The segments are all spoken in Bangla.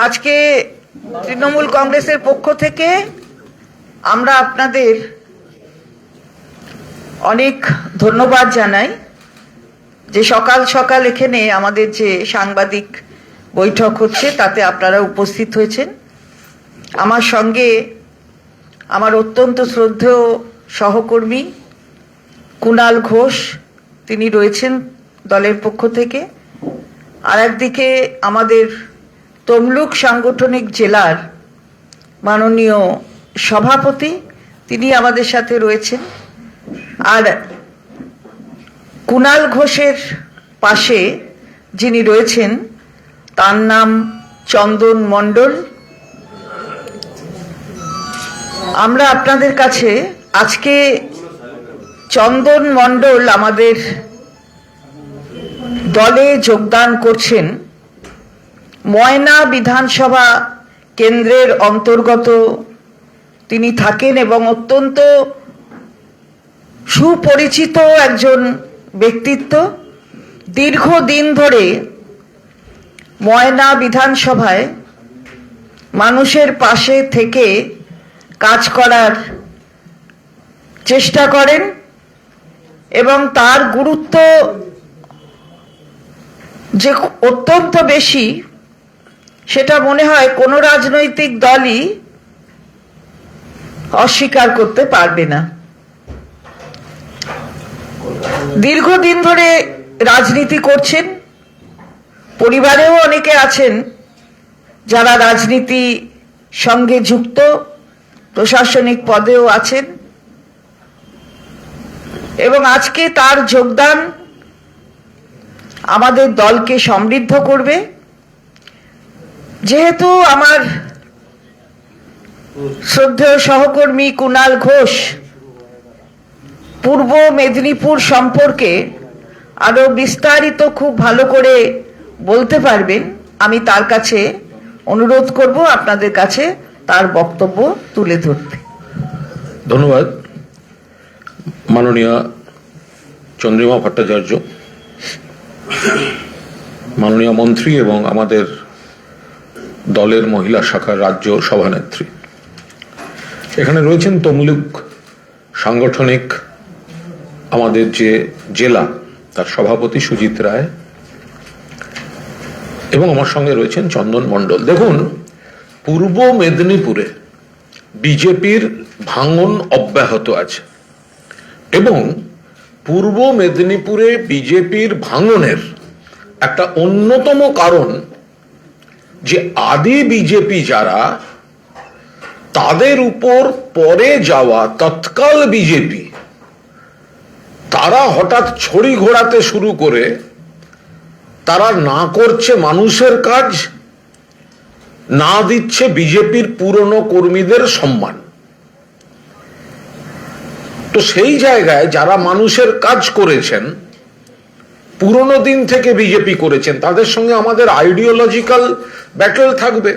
আজকে তৃণমূল কংগ্রেসের পক্ষ থেকে আমরা আপনাদের অনেক ধন্যবাদ জানাই যে সকাল সকাল এখানে আমাদের যে সাংবাদিক বৈঠক হচ্ছে তাতে আপনারা উপস্থিত হয়েছেন। আমার সঙ্গে আমার অত্যন্ত শ্রদ্ধেয় সহকর্মী কুণাল ঘোষ তিনি রয়েছেন দলের পক্ষ থেকে, আর একদিকে আমাদের তমলুক সাংগঠনিক জেলার মাননীয় সভাপতি তিনি আমাদের সাথে রয়েছেন। আর কুণাল ঘোষের পাশে যিনি রয়েছেন তার নাম চন্দন মণ্ডল। আমরা আপনাদের কাছে আজকে চন্দন মণ্ডল আমাদের দলে যোগদান করছেন। ময়না বিধানসভা কেন্দ্রের অন্তর্গত তিনি থাকেন এবং অত্যন্ত সুপরিচিত একজন ব্যক্তিত্ব। দীর্ঘদিন ধরে ময়না বিধানসভায় মানুষের পাশে থেকে কাজ করার চেষ্টা করেন এবং তার গুরুত্ব যে অত্যন্ত বেশি সেটা মনে হয় কোনো রাজনৈতিক দলই অস্বীকার করতে পারবে না। দীর্ঘদিন ধরে রাজনীতি করছেন, পরিবারেও অনেকে আছেন যারা রাজনীতি সঙ্গে যুক্ত, প্রশাসনিক পদেও আছেন এবং আজকে তার যোগদান আমাদের দলকে সমৃদ্ধ করবে। যেহেতু আমার শ্রদ্ধেয় সহকর্মী কুণাল ঘোষ পূর্ব মেদিনীপুর সম্পর্কে আরো বিস্তারিত খুব ভালো করে বলতে পারবেন, আমি তার কাছে অনুরোধ করব আপনাদের কাছে তার বক্তব্য তুলে ধরতে। ধন্যবাদ মাননীয় চন্দ্রিমা ভট্টাচার্য, মাননীয় মন্ত্রী এবং আমাদের দলের মহিলা শাখার রাজ্য সভানেত্রী। এখানে রয়েছেন তমলুক সাংগঠনিক আমাদের যে জেলা তার সভাপতি সুজিত রায় এবং আমার সঙ্গে রয়েছেন চন্দন মণ্ডল। দেখুন, পূর্ব মেদিনীপুরে বিজেপির ভাঙন অব্যাহত আছে এবং পূর্ব মেদিনীপুরে বিজেপির ভাঙনের একটা অন্যতম কারণ যে আদি বিজেপি যারা তাদের উপর পরে যাওয়া তৎকাল বিজেপি তারা হঠাৎ ছড়ি ঘোরাতে শুরু করে তারা না করছে মানুষের কাজ, না দিচ্ছে বিজেপির পুরনো কর্মীদের সম্মান। তো সেই জায়গায় যারা মানুষের কাজ করেছেন, পুরনো দিন থেকে বিজেপি করেছেন, তাদের সঙ্গে আমাদের আইডিওলজিক্যাল ব্যাটল থাকবে,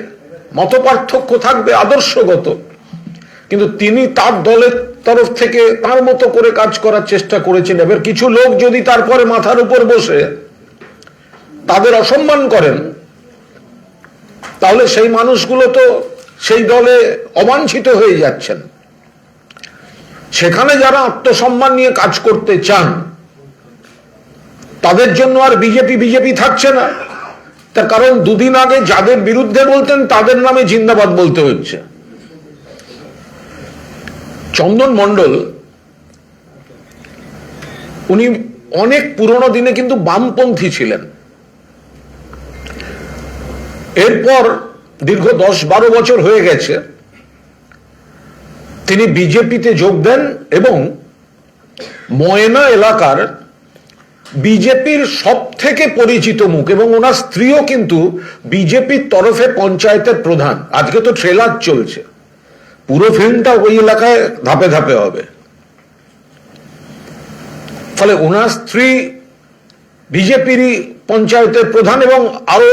মতপার্থক্য থাকবে আদর্শগত, কিন্তু তিনি তার দলের তরফ থেকে তার মতো করে কাজ করার চেষ্টা করেছেন। এবার কিছু লোক যদি তারপরে মাথার উপর বসে তাদের অসম্মান করেন তাহলে সেই মানুষগুলো তো সেই দলে অবাঞ্ছিত হয়ে যাচ্ছেন। সেখানে যারা আত্মসম্মান নিয়ে কাজ করতে চান তাদের জন্য আর বিজেপি থাকছে না। তার কারণ দুদিন আগে যাদের বিরুদ্ধে বলতেন তাদের নামে জিন্দাবাদ বলতে হচ্ছে। চন্দন মণ্ডল উনি অনেক পুরনো দিনে কিন্তু বামপন্থী ছিলেন। এরপর দীর্ঘ 10-12 বছর হয়ে গেছে তিনি বিজেপিতে যোগ দেন এবং ময়না এলাকার বিজেপির সব থেকে পরিচিত মুখ এবং ওনার স্ত্রীও কিন্তু বিজেপির তরফে পঞ্চায়েতের প্রধান। আজকে তো ট্রেলার চলছে, পুরো ফিল্মটা ওই এলাকায় ধাপে ধাপে হবে। ফলে ওনার স্ত্রী বিজেপিরই পঞ্চায়েতের প্রধান এবং আরো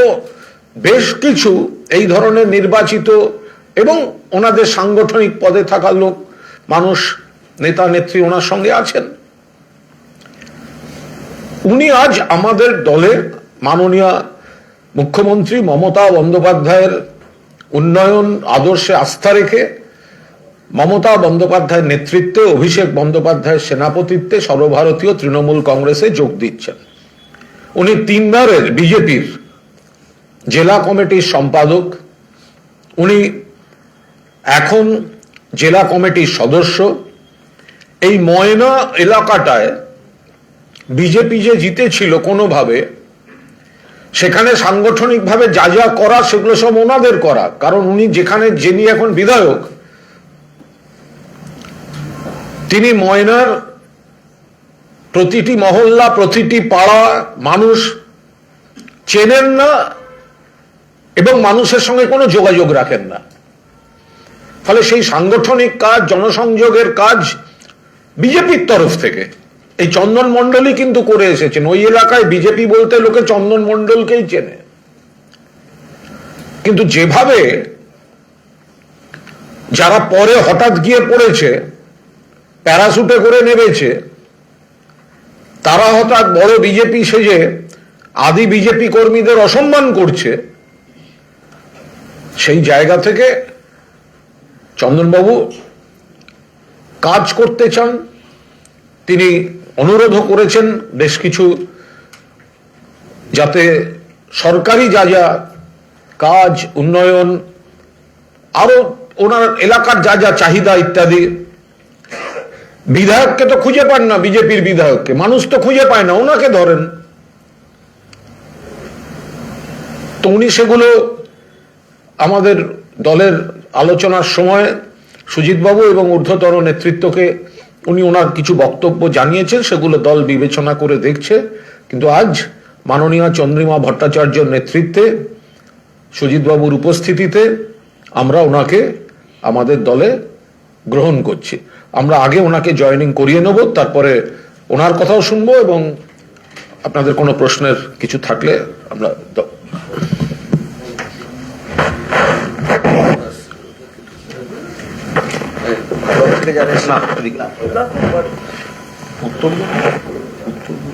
বেশ কিছু এই ধরনের নির্বাচিত এবং ওনাদের সাংগঠনিক পদে থাকা লোক, মানুষ, নেতা নেত্রী ওনার সঙ্গে আছেন। উনি আজ আমাদের দলের মাননীয় মুখ্যমন্ত্রী মমতা বন্দ্যোপাধ্যায়ের উন্নয়ন আদর্শে আস্থা রেখে মমতা বন্দ্যোপাধ্যায়ের নেতৃত্বে অভিষেক বন্দ্যোপাধ্যায়ের সেনাপতিত্বে সর্বভারতীয় তৃণমূল কংগ্রেসে যোগ দিচ্ছেন। উনি 3 বারের বিজেপির জেলা কমিটির সম্পাদক, উনি এখন জেলা কমিটির সদস্য। এই ময়না এলাকাটায় বিজেপি যে জিতেছিল কোনোভাবে, সেখানে সাংগঠনিকভাবে যা যা করা সেগুলো সব ওনাদের করা, কারণ উনি যিনি এখন বিধায়ক, তিনি ময়নার প্রতিটি মহল্লা প্রতিটি পাড়া মানুষ চেনেন না এবং মানুষের সঙ্গে কোনো যোগাযোগ রাখেন না। ফলে সেই সাংগঠনিক কাজ, জনসংযোগের কাজ বিজেপির তরফ থেকে এই চন্দন মণ্ডলই কিন্তু করে এসেছেন। ওই এলাকায় বিজেপি বলতে লোকে চন্দন মণ্ডলকেই চেনে। কিন্তু যেভাবে যারা পরে হঠাৎ গিয়ে পড়েছে, প্যারাসুটে করে নেমেছে, তারা হঠাৎ বড় বিজেপি সেজে আদি বিজেপি কর্মীদের অসম্মান করছে, সেই জায়গা থেকে চন্দনবাবু কাজ করতে চান। তিনি অনুরোধও করেছেন বেশ কিছু, যাতে সরকারি যা যা কাজ, উন্নয়ন, আরো ওনার এলাকার যা যা চাহিদা ইত্যাদি। বিধায়ককে তো খুঁজে পান না, বিজেপির বিধায়ককে মানুষ তো খুঁজে পায় না, ওনাকে ধরেন। তো উনি সেগুলো আমাদের দলের আলোচনার সময় সুজিতবাবু এবং ঊর্ধ্বতর নেতৃত্বকে উনি ওনার কিছু বক্তব্য জানিয়েছেন, সেগুলো দল বিবেচনা করে দেখছে। কিন্তু আজ মাননীয় চন্দ্রিমা ভট্টাচার্যের নেতৃত্বে, সুজিতবাবুর উপস্থিতিতে আমরা ওনাকে আমাদের দলে গ্রহণ করছি। আমরা আগে ওনাকে জয়েনিং করিয়ে নেব, তারপরে ওনার কথাও শুনবো এবং আপনাদের কোনো প্রশ্নের কিছু থাকলে আমরা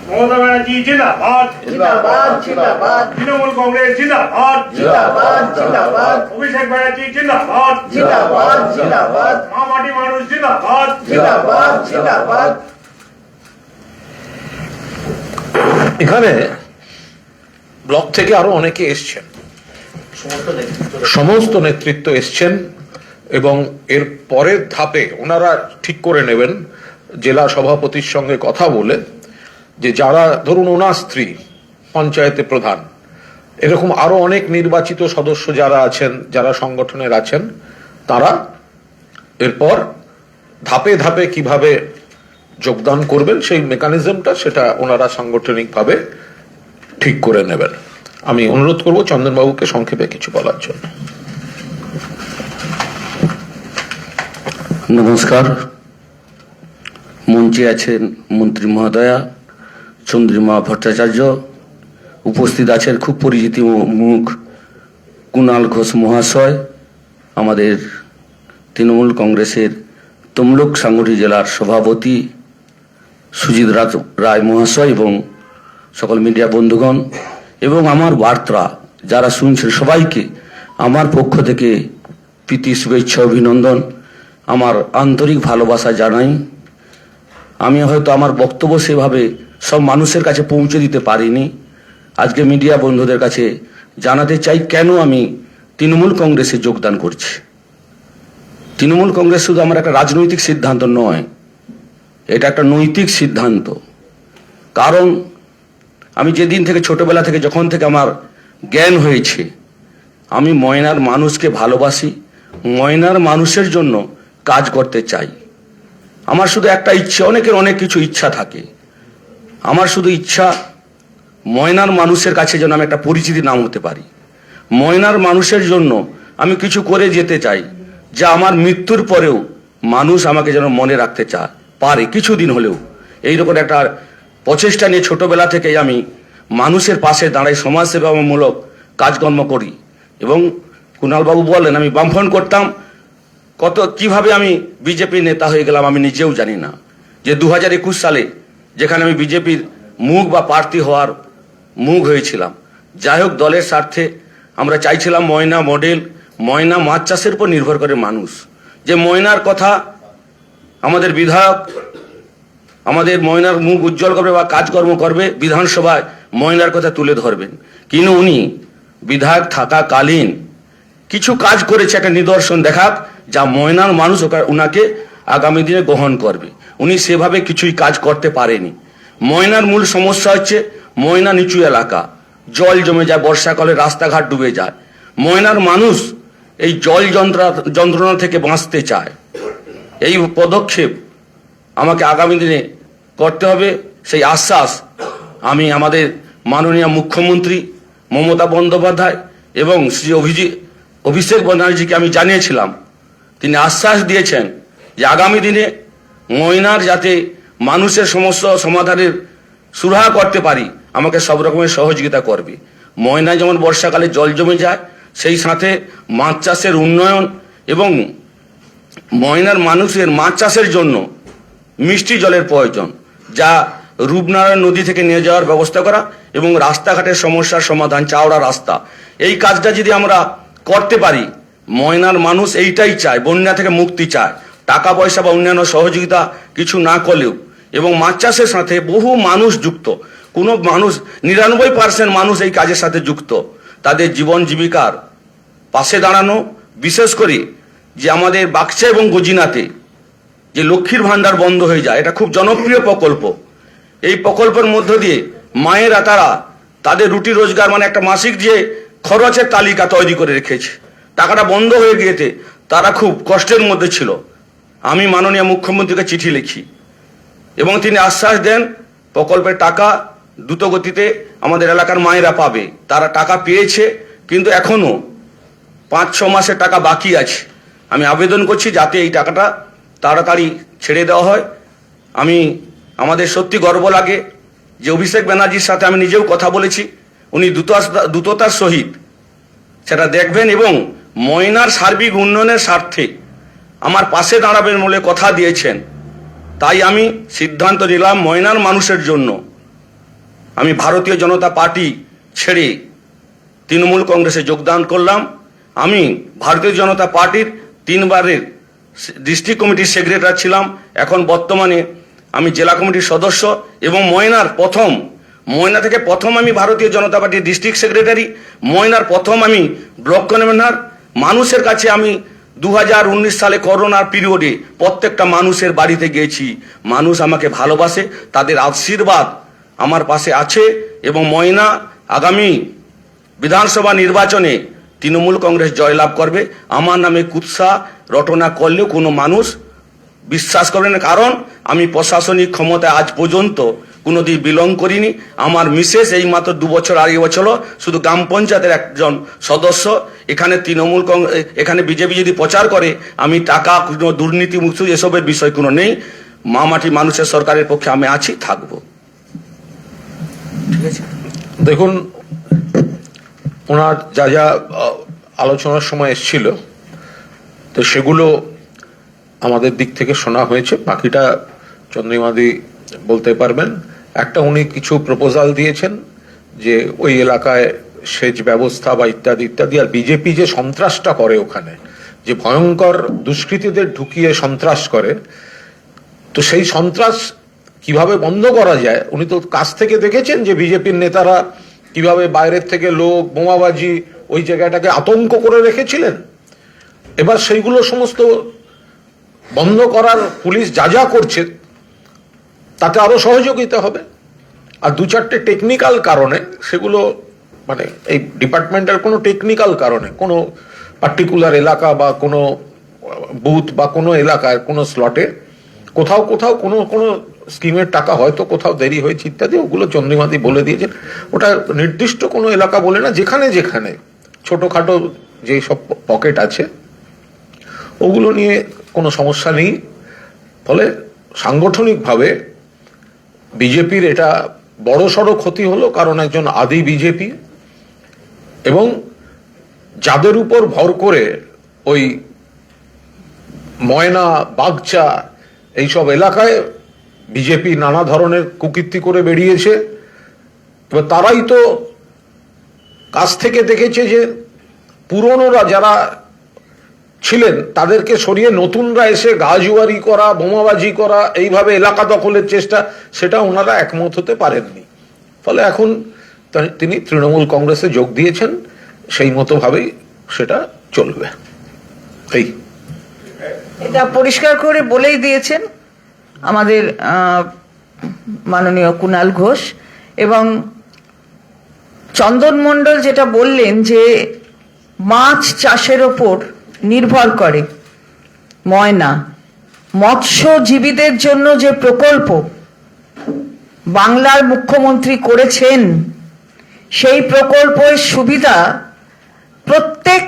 মমতা ব্যানার্জি জিন্দাবাদ, জিন্দাবাদ জিন্দাবাদ তৃণমূল কংগ্রেস জিন্দাবাদ, জিন্দাবাদ জিন্দাবাদ অভিষেক ব্যানার্জি জিন্দাবাদ, জিন্দাবাদ জিন্দাবাদ মামাটি মানুষ জিন্দাবাদ। জিন্দাবাদ জিন্দাবাদ। এখানে ব্লক থেকে আরো অনেকে এসছেন, সমস্ত নেতৃত্ব এসছেন এবং এর পরের ধাপে ওনারা ঠিক করে নেবেন জেলা সভাপতির সঙ্গে কথা বলে, যে যারা ধরুন ওনার স্ত্রী পঞ্চায়েতে প্রধান, এরকম আরো অনেক নির্বাচিত সদস্য যারা আছেন, যারা সংগঠনের আছেন, তারা এরপর ধাপে ধাপে কিভাবে যোগদান করবেন সেই মেকানিজমটা, সেটা ওনারা সাংগঠনিকভাবে ঠিক করে নেবেন। আমি অনুরোধ করব চন্দনবাবুকে সংক্ষেপে কিছু বলার জন্য। নমস্কার। মঞ্চে আছেন মন্ত্রী মহোদয়া চন্দ্রিমা ভট্টাচার্য, উপস্থিত আছেন খুব পরিচিত মুখ কুণাল ঘোষ মহাশয়, আমাদের তৃণমূল কংগ্রেসের তমলুক সাংগঠনিক জেলার সভাপতি সুজিত রায় মহাশয় এবং সকল মিডিয়া বন্ধুগণ এবং আমার বার্তা যারা শুনছেন সবাইকে আমার পক্ষ থেকে প্রীতি শুভেচ্ছা অভিনন্দন, আমার আন্তরিক ভালোবাসা জানাই। আমি হয়তো আমার বক্তব্য সেভাবে সব মানুষের কাছে পৌঁছে দিতে পারিনি। আজকে মিডিয়া বন্ধুদের কাছে জানাতে চাই কেন আমি তৃণমূল কংগ্রেসে যোগদান করছি। তৃণমূল কংগ্রেস শুধু আমার একটা রাজনৈতিক সিদ্ধান্ত নয়, এটা একটা নৈতিক সিদ্ধান্ত। কারণ আমি যেদিন থেকে ছোটবেলা থেকে যখন থেকে আমার জ্ঞান হয়েছে, আমি ময়নার মানুষকে ভালোবাসি, ময়নার মানুষের জন্য কাজ করতে চাই। আমার শুধু একটা ইচ্ছা, অনেকের অনেক কিছু ইচ্ছা থাকে, আমার শুধু ইচ্ছা ময়নার মানুষের কাছে যেন আমি একটা পরিচিতি নাম হতে পারি। ময়নার মানুষের জন্য আমি কিছু করে যেতে চাই, যা আমার মৃত্যুর পরেও মানুষ আমাকে যেন মনে রাখতে পারে কিছুদিন হলেও। এইরকম একটা প্রচেষ্টা নিয়ে ছোটবেলা থেকেই আমি মানুষের পাশে দাঁড়াই, সমাজসেবামূলক কাজকর্ম করি। এবং কুণালবাবু বলেন আমি বামফ্রন্ট করতাম, কিভাবে আমি বিজেপি নেতা হয়ে গেলাম আমি নিজেও জানি না। যে 2021 সালে যেখানে আমি বিজেপির মুখ বা প্রার্থী হওয়ার মুখ হয়েছিলাম, যাই হোক, দলের স্বার্থে আমরা চাইছিলাম ময়না মডেল, ময়না মাছ চাষের উপর নির্ভর করে মানুষ, যে ময়নার কথা আমাদের বিধায়ক আমাদের ময়নার মুখ উজ্জ্বল করবে বা কাজকর্ম করবে, বিধানসভায় ময়নার কথা তুলে ধরবেন। কিন্তু উনি বিধায়ক থাকাকালীন কিছু কাজ করেছে, একটা নিদর্শন দেখাক যা ময়নার মানুষ ওনাকে আগামী দিনে গ্রহণ করবে। উনি সেভাবে কিছুই কাজ করতে পারেনি। ময়নার মূল সমস্যা হচ্ছে ময়না নিচু এলাকা, জল জমে যায়, বর্ষাকালে রাস্তাঘাট ডুবে যায়। ময়নার মানুষ এই জল যন্ত্রণা থেকে বাঁচতে চায়। এই পদক্ষেপ আমাকে আগামী দিনে করতে হবে, সেই আশ্বাস আমি আমাদের মাননীয় মুখ্যমন্ত্রী মমতা বন্দ্যোপাধ্যায় এবং শ্রী অভিষেক ব্যানার্জিকে আমি জানিয়েছিলাম। তিনি আশ্বাস দিয়েছেন যে আগামী দিনে ময়নার যাতে মানুষের সমস্যা সমাধানের সুরাহা করতে পারি, আমাকে সব রকমের সহযোগিতা করবে। ময়নায় যেমন বর্ষাকালে জল জমে যায়, সেই সাথে মাছ চাষের উন্নয়ন এবং ময়নার মানুষের মাছ চাষের জন্য মিষ্টি জলের প্রয়োজন, যা রূপনারায়ণ নদী থেকে নিয়ে যাওয়ার ব্যবস্থা করা এবং রাস্তাঘাটের সমস্যার সমাধান, চাওড়া রাস্তা। এই কাজটা যদি আমরা করতে পারি, ময়নার মানুষ এইটাই চায়, বন্যা থেকে মুক্তি চায়, টাকা পয়সা বা অন্যান্য সহযোগিতা কিছু না করলেও। এবং মাছ চাষের সাথে বহু মানুষ যুক্ত, কোনো মানুষ 99% মানুষ এই কাজের সাথে যুক্ত। তাদের জীবন জীবিকার পাশে দাঁড়ানো, বিশেষ করে যে আমাদের বাক্সা এবং গজিনাতে যে লক্ষ্মীর ভান্ডার বন্ধ হয়ে যায়, এটা খুব জনপ্রিয় প্রকল্প। এই প্রকল্পের মধ্য দিয়ে মায়েরা তারা তাদের রুটি রোজগার মানে একটা মাসিক যে খরচের তালিকা তৈরি করে রেখেছে, টাকাটা বন্ধ হয়ে গিয়েছে, তারা খুব কষ্টের মধ্যে ছিল। আমি মাননীয় মুখ্যমন্ত্রীকে চিঠি লিখি এবং তিনি আশ্বাস দেন প্রকল্পের টাকা দ্রুত গতিতে আমাদের এলাকার মায়েরা পাবে। তারা টাকা পেয়েছে, কিন্তু এখনো 5-6 মাসের টাকা বাকি আছে। আমি আবেদন করছি যাতে এই টাকাটা তাড়াতাড়ি ছেড়ে দেওয়া হয়। আমাদের সত্যি গর্ব লাগে যে অভিষেক ব্যানার্জির সাথে আমি নিজেও কথা বলেছি, উনি দ্রুততার সহিত সেটা দেখবেন এবং ময়নার সার্বিক উন্নয়নের স্বার্থে আমার পাশে দাঁড়াবেন বলে কথা দিয়েছেন। তাই আমি সিদ্ধান্ত নিলাম ময়নার মানুষের জন্য আমি ভারতীয় জনতা পার্টি ছেড়ে তৃণমূল কংগ্রেসে যোগদান করলাম। আমি ভারতীয় জনতা পার্টির 3 বারের ডিস্ট্রিক্ট কমিটির সেক্রেটারি ছিলাম, এখন বর্তমানে আমি জেলা কমিটির সদস্য এবং ময়না থেকে প্রথম আমি ভারতীয় জনতা পার্টির ডিস্ট্রিক্ট সেক্রেটারি, ময়নার প্রথম আমি ব্লক কনভেনার। মানুষের কাছে আমি 2019 সালে করোনার পিরিয়ডে প্রত্যেকটা মানুষের বাড়িতে গিয়েছি, মানুষ আমাকে ভালোবাসে, তাদের আশীর্বাদ আমার পাশে আছে এবং ময়না আগামী বিধানসভা নির্বাচনে তৃণমূল কংগ্রেস জয়লাভ করবে। আমার নামে কুৎসা রটনা করলেও কোনো মানুষ বিশ্বাস করবে না, কারণ আমি প্রশাসনিক ক্ষমতায় আজ পর্যন্ত কোনোদিন বিলং করিনি। আমার মিসেস এই মাত্র 2 বছর আগে বছর শুধু গ্রাম পঞ্চায়েতের একজন সদস্য। এখানে এখানে বিজেপি যদি প্রচার করে আমি টাকা কোনো দুর্নীতি মুক্ত এসবের বিষয় কোনো নেই। মাটি মানুষের সরকারের পক্ষে আমি আছি, থাকবো। ঠিক আছে, দেখুন, ওনার যা যা আলোচনার সময় এসেছিল তো সেগুলো আমাদের দিক থেকে শোনা হয়েছে, বাকিটা চন্দ্রিমাদি বলতে পারবেন। একটা উনি কিছু প্রপোজাল দিয়েছেন যে ওই এলাকায় সেচ ব্যবস্থা বা ইত্যাদি ইত্যাদি, আর বিজেপি যে সন্ত্রাসটা করে ওখানে, যে ভয়ঙ্কর দুষ্কৃতীদের ঢুকিয়ে সন্ত্রাস করে, তো সেই সন্ত্রাস কিভাবে বন্ধ করা যায় উনি তো কাছ থেকে দেখেছেন যে বিজেপির নেতারা কিভাবে বাইরের থেকে লোক বোমাবাজি ওই জায়গাটাকে আতঙ্ক করে রেখেছিলেন। এবার সেইগুলো সমস্ত বন্ধ করার পুলিশ যা যা করছে তাতে আরো সহযোগিতা হবে। আর 2-4টে টেকনিক্যাল কারণে সেগুলো মানে এই ডিপার্টমেন্টের কোনো টেকনিক্যাল কারণে কোনো পার্টিকুলার এলাকা বা কোনো বুথ বা কোনো এলাকার কোনো স্লটে কোথাও কোথাও কোনো কোনো স্কিমের টাকা হয়তো কোথাও দেরি হয়েছে ইত্যাদি, ওগুলো চন্দ্রিমাদি বলে দিয়েছেন। ওটা নির্দিষ্ট কোনো এলাকা বলে না, যেখানে যেখানে ছোটখাটো যে সব পকেট আছে ওগুলো নিয়ে কোনো সমস্যা নেই। ফলে সাংগঠনিকভাবে বিজেপির এটা বড়সড় ক্ষতি হলো, কারণ একজন আদি বিজেপি এবং যাদের উপর ভর করে ওই ময়না বাগচা এইসব এলাকায় বিজেপি নানা ধরনের কুকীর্তি করে বেরিয়েছে, এবার তারাই তো কাছ থেকে দেখেছে যে পুরনোরা যারা ছিলেন তাদেরকে সরিয়ে নতুনরা এসে গাজুয়ারি করা, বোমাবাজি করা, এইভাবে এলাকা দখলের চেষ্টা, সেটা ওনারা একমত হতে পারেননি। ফলে এখন তিনি তৃণমূল কংগ্রেসে যোগ দিয়েছেন, সেই মতো ভাবেই সেটা চলবে। এই এটা পরিষ্কার করে বলেই দিয়েছেন আমাদের মাননীয় কুণাল ঘোষ। এবং চন্দন মণ্ডল যেটা বললেন যে মাছ চাষের ওপর নির্ভর করে ময়না, মৎস্যজীবীদের জন্য যে প্রকল্প বাংলার মুখ্যমন্ত্রী করেছেন, সেই প্রকল্পের সুবিধা প্রত্যেক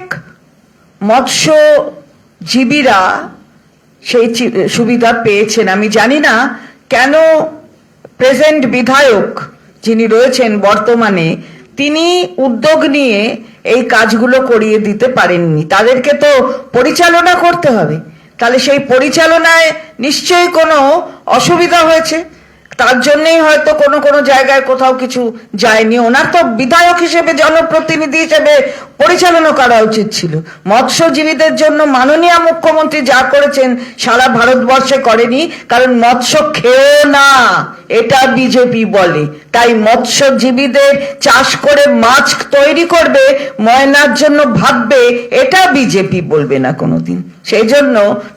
মৎস্যজীবীরা সেই সুবিধা পেয়েছেন। আমি জানি না কেন প্রেজেন্ট বিধায়ক যিনি রয়েছেন বর্তমানে, তিনি উদ্যোগ নিয়ে এই কাজগুলো করিয়ে দিতে পারেননি। তাদেরকে তো পরিচালনা করতে হবে, তাহলে সেই পরিচালনায় নিশ্চয়ই কোনো অসুবিধা হয়েছে, তার জন্যই হয়তো কোনো কোনো জায়গায় কোথাও কিছু যায়নি। ওনার তো বিধায়ক হিসেবে, জনপ্রতিনিধি হিসেবে পরিচালনা করা উচিত ছিল। মৎস্যজীবীদের জন্য মাননীয় মুখ্যমন্ত্রী যা করেছেন সারা ভারতবর্ষে করেনি, কারণ মৎস্য খেয়েও না এটা বিজেপি বলে। তাই মৎস্যজীবীদের চাষ করে মাছ তৈরি করবে, ময়নার জন্য ভাববে, এটা বিজেপি বলবে না কোনোদিন। সেই জন্য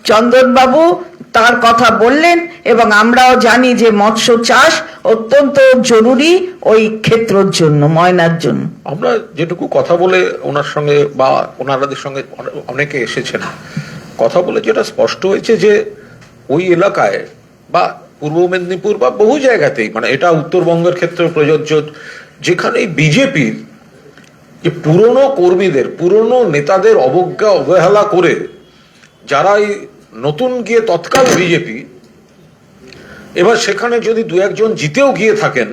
চন্দনবাবু তার কথা বললেন, এবং আমরাও জানি যে মৎস্য চাষ অত্যন্ত জরুরি ওই ক্ষেত্রের জন্য, ময়নার জন্য। আমরা যেটুকু কথা বলে ওনার সঙ্গে বা ওনারাদের সঙ্গে অনেকে এসেছেন, কথা বলে যেটা স্পষ্ট হয়েছে যে ওই এলাকায় বা পূর্ব মেদিনীপুর বা বহু জায়গাতেই, মানে এটা উত্তরবঙ্গের ক্ষেত্রে প্রযোজ্য, যেখানে বিজেপির যে পুরনো কর্মীদের, পুরনো নেতাদের অবজ্ঞা অবহেলা করে যারা এই নতুন গিয়ে তৎকাল বিজেপি, এবার সেখানে যদি দু একজন জিতেও গিয়ে থাকেন,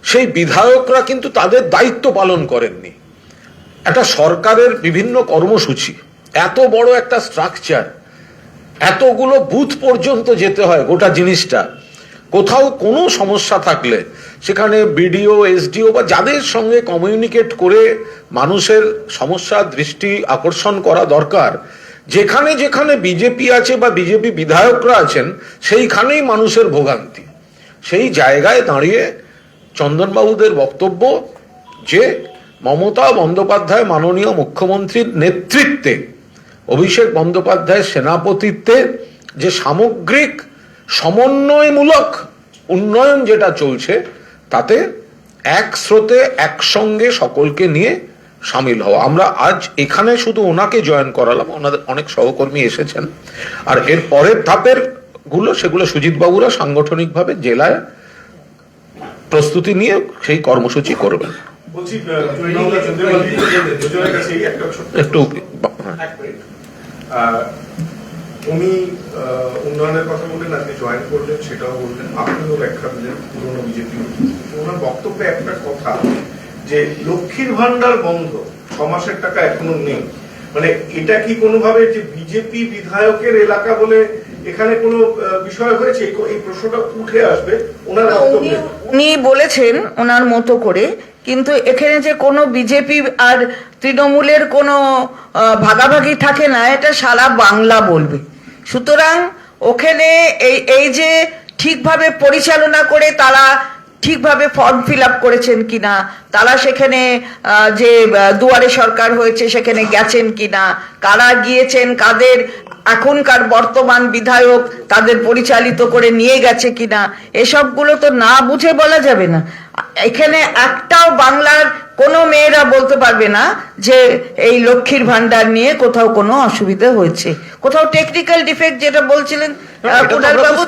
সেই বিধায়করা কিন্তু তাদের দায়িত্ব পালন করেননি। একটা সরকারের বিভিন্ন কর্মসূচি, এত বড় একটা স্ট্রাকচার, এতগুলো বুথ পর্যন্ত যেতে হয় গোটা জিনিসটা, কোথাও কোনো সমস্যা থাকলে সেখানে বিডিও, এসডিও বা যাদের সঙ্গে কমিউনিকেট করে মানুষের সমস্যার দৃষ্টি আকর্ষণ করা দরকার, যেখানে যেখানে বিজেপি আছে বা বিজেপি বিধায়করা আছেন, সেইখানেই মানুষের ভোগান্তি। সেই জায়গায় দাঁড়িয়ে চন্দনবাবুদের বক্তব্য যে মমতা বন্দ্যোপাধ্যায় মাননীয় মুখ্যমন্ত্রীর নেতৃত্বে, অভিষেক বন্দ্যোপাধ্যায়ের সেনাপতিত্বে যে সামগ্রিক সমন্বয়মূলক উন্নয়ন যেটা চলছে, তাতে এক স্রোতে একসঙ্গে সকলকে নিয়ে সামিল হওয়া। আমরা আজ এখানে শুধু ওনাকে জয়েন করালাম, ওনাদের অনেক সহকর্মী এসেছেন, আর এর পরের ধাপের গুলো সেগুলো সুজিত বাবুরা সাংগঠনিকভাবে জেলায় প্রস্তুতি নিয়ে সেই কর্মসূচি করবেন। বলছি একটু উনি উন্নয়নের কথা বললেন, আপনি জয়েন করলেন, সেটাও বললেন, আপনিও ব্যাখ্যা দিলেন পুরনো বিজেপি। ওনার বক্তব্যে একটা কথা যে লক্ষ্মীর ভান্ডার বন্ধ, 6 মাসের টাকা এখনো নেই, মানে এটা কি কোনোভাবে যে বিজেপি বিধায়কের এলাকা বলে এখানে কোনো বিষয় হয়েছে? এই প্রশ্নটা উঠে আসবে ওনার বক্তব্যে। উনি বলেছেন ওনার মতো করে, কিন্তু এখানে যে কোনো বিজেপি আর তৃণমূলের কোনো ভাগাভাগি থাকে না, এটা সারা বাংলা বলবে। সুতরাং ওখানে এই যে ঠিকভাবে পরিচালনা করে তারা ঠিকভাবে ফর্ম ফিল আপ করেছেন কিনা, তারা সেখানে যে দুয়ারে সরকার হয়েছে সেখানে গেছেন কিনা, কারা গিয়েছেন, কাদের এখনকার বর্তমান বিধায়ক তাদের পরিচালিত করে নিয়ে গেছে কিনা, এসবগুলো তো না বুঝে বলা যাবে না। এখানে একটাও বাংলার কোনো মেয়েরা বলতে পারবে না যে এই লক্ষ্মীর ভান্ডার নিয়ে কোথাও কোনো অসুবিধা হয়েছে, কোথাও টেকনিক্যাল ডিফেক্ট যেটা বলছিলেন কুণাল বাবু,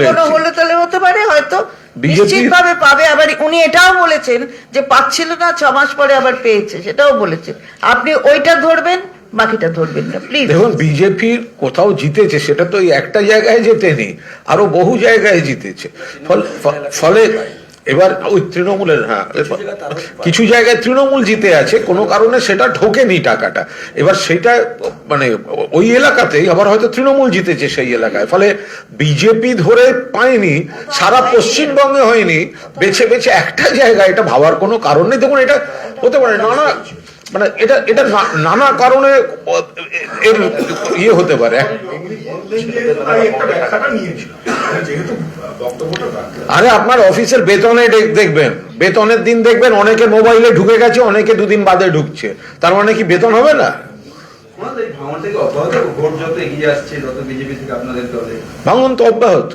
কোনো হলে তাহলে হতে পারে, হয়তো নিশ্চিতভাবে পাবে। আবার উনি এটাও বলেছেন যে পাচ্ছিল না, 6 মাস পরে আবার পেয়েছে, সেটাও বলেছেন। আপনি ওইটা ধরবেন, বাকিটা ধরবেন না প্লিজ। দেখুন, বিজেপির কোথাও জিতেছে সেটা তো একটা জায়গায় জেতেনি, আরো বহু জায়গায় জিতেছে। ফলে এবার ওই তৃণমূলের, হ্যাঁ, কিছু জায়গায় তৃণমূল জিতে আছে, কোনো কারণে সেটা ঢোকেনি টাকাটা। এবার সেটা মানে ওই এলাকাতেই আবার হয়তো তৃণমূল জিতেছে সেই এলাকায়, ফলে বিজেপি ধরে পায়নি, সারা পশ্চিমবঙ্গে হয়নি, বেছে বেছে একটা জায়গায়, এটা ভাবার কোনো কারণ নেই। দেখুন, এটা হতে পারে নানা, মানে এটা নানা কারণে এর ইয়ে হতে পারে। একটা ব্যাখ্যাটা নিয়েছিল যেহেতু বক্তব্যটা রাখলেন। আরে আপনার অফিসের বেতনে দেখবেন, বেতনের দিন দেখবেন অনেকে মোবাইলে ঢুকে গেছে, অনেকে দুদিন বাদে ঢুকছে, তার মানে কি বেতন হবে না? ভাঙন তো অব্যাহত।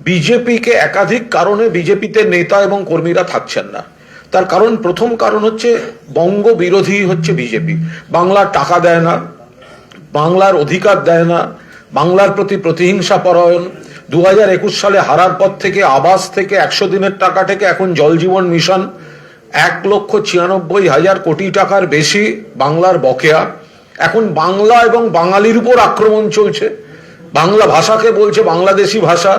বিজেপিকে একাধিক কারণে বিজেপিতে নেতা এবং কর্মীরা থাকছেন না। তার কারণ, প্রথম কারণ হচ্ছে বঙ্গ বিরোধী হচ্ছে বিজেপি। বাংলার টাকা দেয় না, বাংলার অধিকার দেয় না, বাংলার প্রতি প্রতিহিংসা পরায়ণ। 2021 সালে হারার পর থেকে আবাস থেকে 100 দিনের টাকা থেকে এখন জল জীবন মিশন 1,96,000 কোটি টাকার বেশি বাংলার বকেয়া। এখন বাংলা এবং বাঙালির উপর আক্রমণ চলছে। বাংলা ভাষাকে বলছে বাংলাদেশি ভাষা,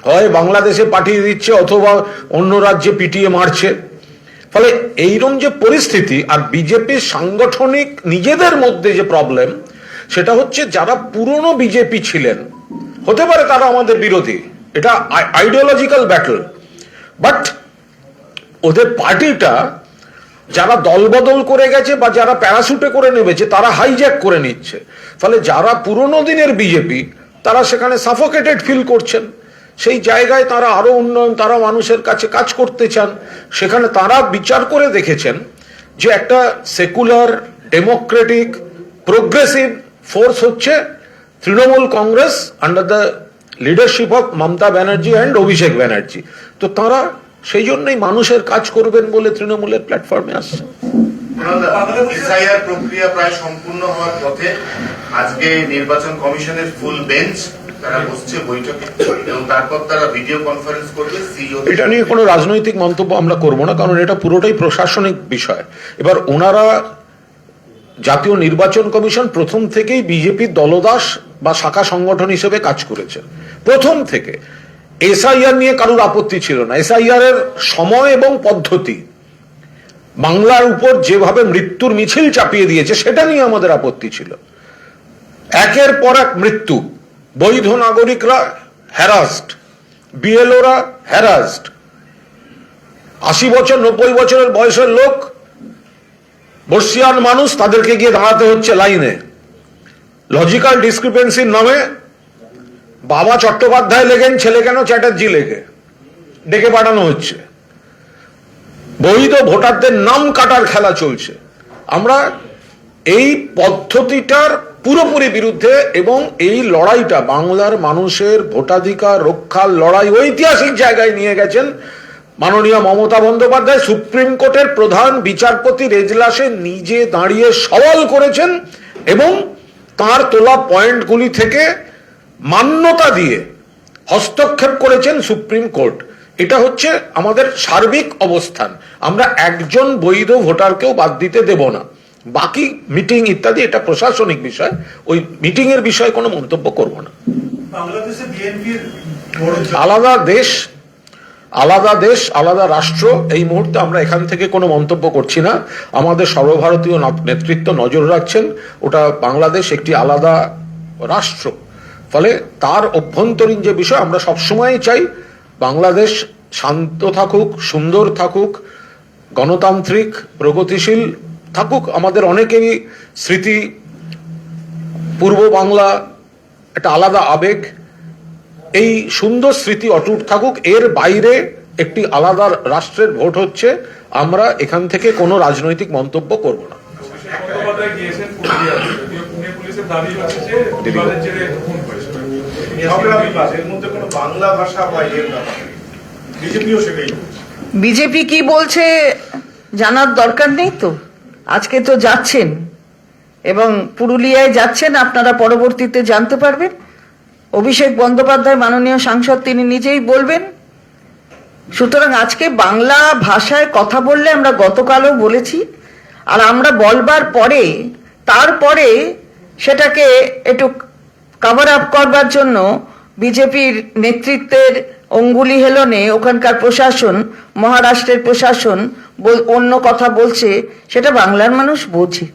হয় বাংলাদেশে পাঠিয়ে দিচ্ছে অথবা অন্য রাজ্যে পিটিয়ে মারছে। ফলে এইরকম যে পরিস্থিতি, আর বিজেপির সাংগঠনিক নিজেদের মধ্যে যে প্রবলেম, সেটা হচ্ছে যারা পুরনো বিজেপি ছিলেন, হতে পারে তারা আমাদের বিরোধী, এটা আইডিওলজিক্যাল ব্যাটল, বাট ওদের পার্টিটা যারা দলবদল করে গেছে বা যারা প্যারাশুটে করে নেমেছে, তারা হাইজ্যাক করে নিচ্ছে। ফলে যারা পুরনো দিনের বিজেপি, তারা সেখানে সাফোকেটেড ফিল করছেন। সেই জায়গায় তারা আরো উন্নয়ন, তারা মানুষের কাছে কাজ করতে চান। সেখানে তারা বিচার করে দেখেছেন যে একটা সেকুলার, ডেমোক্রেটিক, প্রোগ্রেসিভ ফোর্স হচ্ছে Trinamool Congress under the leadership of Mamata Banerjee and Abhishek Banerjee. তো তারা সেই জন্যই মানুষের কাজ করবেন বলে তৃণমূলের প্ল্যাটফর্মে আসছে। এসআইআর প্রক্রিয়া প্রায় সম্পূর্ণ হওয়ার পথে। আজকে নির্বাচন কমিশনের ফুল বেঞ্চ তারা বসছে বৈঠকে এবং তারপর তারা ভিডিও কনফারেন্স করবে। এটা নিয়ে কোনো রাজনৈতিক মন্তব্য আমরা করব না, কারণ এটা পুরোটাই প্রশাসনিক বিষয়। এবার ওনারা, জাতীয় নির্বাচন কমিশন প্রথম থেকেই বিজেপির দলদাস বা শাখা সংগঠন হিসেবে কাজ করেছে, প্রথম থেকে। এসআইআর নিয়ে কারোর আপত্তি ছিল না। এসআইআর এর সময় এবং পদ্ধতি, বাংলার উপর যেভাবে মৃত্যুর মিছিল চাপিয়ে দিয়েছে, সেটা নিয়ে আমাদের আপত্তি ছিল। একের পর এক মৃত্যু, বৈধ নাগরিকরা হ্যারাসড, বিএলওরা হ্যারাসড, 80 বছর 90 বছরের বয়সের লোক, বর্ষিয়ান মানুষ, তাদেরকে গিয়ে দাঁড়াতে হচ্ছে লাইনে। লজিক্যাল ডিসক্রিপেন্সির নামে বাবা চট্টোপাধ্যায় লেখেন, ছেলে কেন চ্যাটার্জি লেখে, ডেকে পাঠানো হচ্ছে। বৈধ ভোটারদের নাম কাটার খেলা চলছে। আমরা এই পদ্ধতিটার পুরোপুরি বিরুদ্ধে, এবং এই লড়াইটা বাংলার মানুষের ভোটাধিকার রক্ষার লড়াই ঐতিহাসিক জায়গায় নিয়ে গেছেন মাননীয় মমতা বন্দ্যোপাধ্যায়। সুপ্রিম কোর্টের প্রধান বিচারপতির এজলাসে নিজে দাঁড়িয়ে সওয়াল করেছেন এবং তার তোলা পয়েন্টগুলি থেকে মান্যতা দিয়ে হস্তক্ষেপ করেছেন সুপ্রিম কোর্ট। এটা হচ্ছে আমাদের সার্বিক অবস্থান। আমরা একজন বৈধ ভোটারকেও বাদ দিতে দেব না। বাকি মিটিং ইত্যাদি এটা প্রশাসনিক বিষয়, ওই মিটিং এর বিষয়ে কোনো মন্তব্য করব না। বাংলাদেশে বিএনপির আলাদা দেশ, আলাদা দেশ, আলাদা রাষ্ট্র, এই মুহূর্তে আমরা এখান থেকে কোনো মন্তব্য করছি না। আমাদের সর্বভারতীয় নেতৃত্ব নজর রাখছেন, ওটা বাংলাদেশ একটি আলাদা রাষ্ট্র। ফলে তার অভ্যন্তরীণ যে বিষয়, আমরা সবসময় চাই বাংলাদেশ শান্ত থাকুক, সুন্দর থাকুক, গণতান্ত্রিক, প্রগতিশীল থাকুক। আমাদের অনেকেরই স্মৃতি, পূর্ব বাংলা একটা আলাদা আবেগ, এই সুন্দর স্মৃতি অটুট থাকুক। এর বাইরে একটি আলাদা রাষ্ট্রের ভোট হচ্ছে, আমরা এখান থেকে কোনো রাজনৈতিক মন্তব্য করব না। এর মধ্যে কোনো বাংলা ভাষা বা এর ব্যাপারে বিজেপিও সেটাই বলছে। বিজেপি কি বলছে জানার দরকার নেই তো। আজকে তো যাচ্ছেন এবং পুরুলিয়ায় যাচ্ছেন, আপনারা পরবর্তীতে জানতে পারবেন। অভিষেক বন্দ্যোপাধ্যায় মাননীয় সাংসদ, তিনি নিজেই বলবেন। সুতরাং আজকে বাংলা ভাষায় কথা বললে, আমরা গতকালও বলেছি, আর আমরা বলবার পরে তারপরে সেটাকে একটু কভার আপ করবার জন্য বিজেপির নেতৃত্বের অঙ্গুলি হেলনে ওখানকার প্রশাসন, মহারাষ্ট্রের প্রশাসন অন্য কথা বলছে, সেটা বাংলার মানুষ বোঝে।